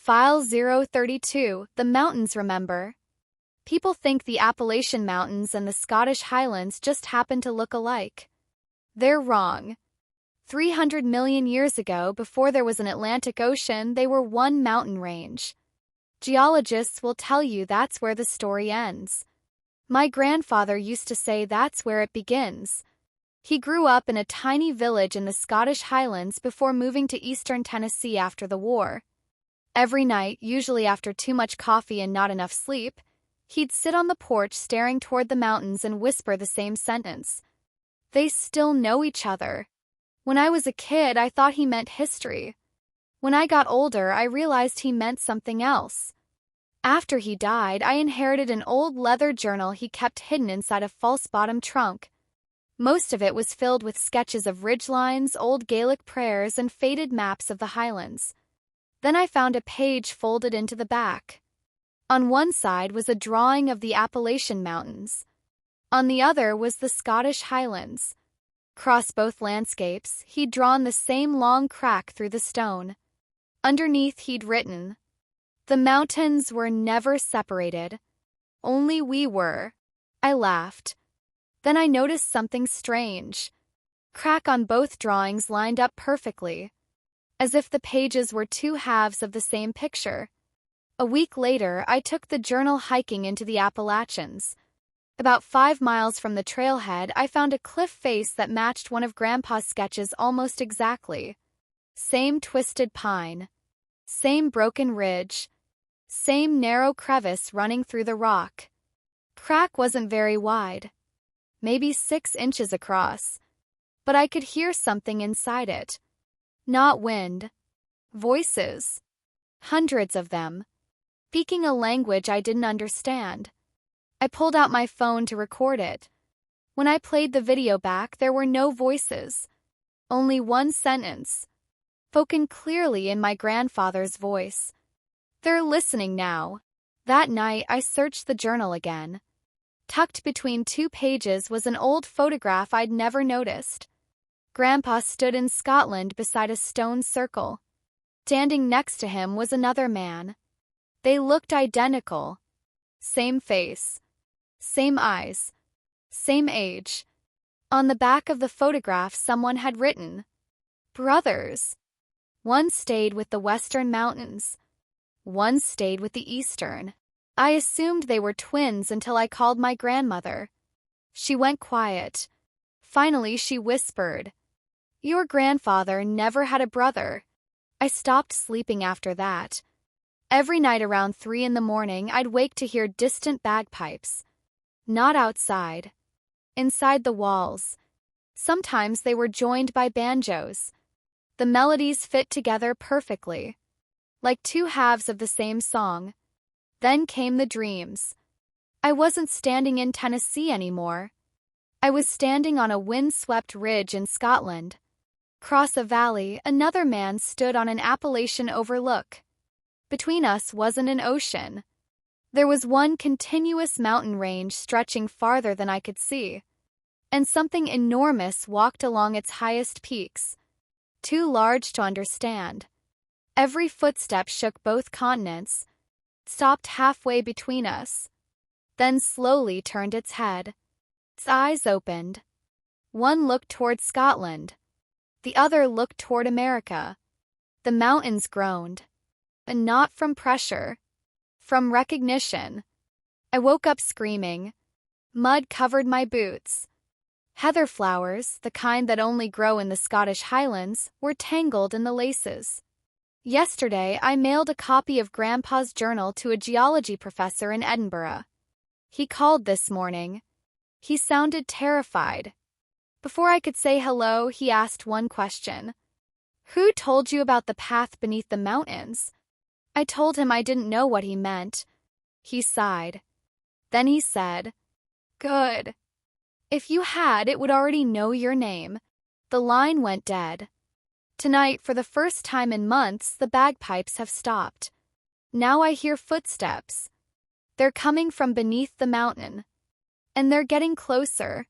File 032, The Mountains Remember. People think the Appalachian Mountains and the Scottish Highlands just happen to look alike. They're wrong. 300 million years ago, before there was an Atlantic Ocean, they were one mountain range. Geologists will tell you that's where the story ends. My grandfather used to say that's where it begins. He grew up in a tiny village in the Scottish Highlands before moving to eastern Tennessee after the war. Every night, usually after too much coffee and not enough sleep, he'd sit on the porch staring toward the mountains and whisper the same sentence. They still know each other. When I was a kid, I thought he meant history. When I got older, I realized he meant something else. After he died, I inherited an old leather journal he kept hidden inside a false-bottom trunk. Most of it was filled with sketches of ridgelines, old Gaelic prayers, and faded maps of the Highlands. Then I found a page folded into the back. On one side was a drawing of the Appalachian Mountains. On the other was the Scottish Highlands. Across both landscapes, he'd drawn the same long crack through the stone. Underneath he'd written, "The mountains were never separated. Only we were." I laughed. Then I noticed something strange. Crack on both drawings lined up perfectly, as if the pages were two halves of the same picture. A week later, I took the journal hiking into the Appalachians. About 5 miles from the trailhead, I found a cliff face that matched one of Grandpa's sketches almost exactly. Same twisted pine, same broken ridge, same narrow crevice running through the rock. Crack wasn't very wide, maybe 6 inches across, but I could hear something inside it. Not wind. Voices. Hundreds of them, speaking a language I didn't understand. I pulled out my phone to record it. When I played the video back, there were no voices. Only one sentence, spoken clearly in my grandfather's voice. They're listening now. That night, I searched the journal again. Tucked between 2 pages was an old photograph I'd never noticed. Grandpa stood in Scotland beside a stone circle. Standing next to him was another man. They looked identical. Same face. Same eyes. Same age. On the back of the photograph, someone had written, "Brothers." One stayed with the western mountains. One stayed with the eastern. I assumed they were twins until I called my grandmother. She went quiet. Finally, she whispered, "Your grandfather never had a brother." I stopped sleeping after that. Every night around 3 in the morning, I'd wake to hear distant bagpipes. Not outside. Inside the walls. Sometimes they were joined by banjos. The melodies fit together perfectly, like 2 halves of the same song. Then came the dreams. I wasn't standing in Tennessee anymore. I was standing on a wind-swept ridge in Scotland. Across a valley, another man stood on an Appalachian overlook. Between us wasn't an ocean. There was one continuous mountain range stretching farther than I could see, and something enormous walked along its highest peaks, too large to understand. Every footstep shook both continents, stopped halfway between us, then slowly turned its head. Its eyes opened. One looked toward Scotland. The other looked toward America. The mountains groaned. And not from pressure. From recognition. I woke up screaming. Mud covered my boots. Heather flowers, the kind that only grow in the Scottish Highlands, were tangled in the laces. Yesterday, I mailed a copy of Grandpa's journal to a geology professor in Edinburgh. He called this morning. He sounded terrified. Before I could say hello, he asked one question. "Who told you about the path beneath the mountains?" I told him I didn't know what he meant. He sighed. Then he said, "Good. If you had, it would already know your name." The line went dead. Tonight, for the first time in months, the bagpipes have stopped. Now I hear footsteps. They're coming from beneath the mountain. And they're getting closer.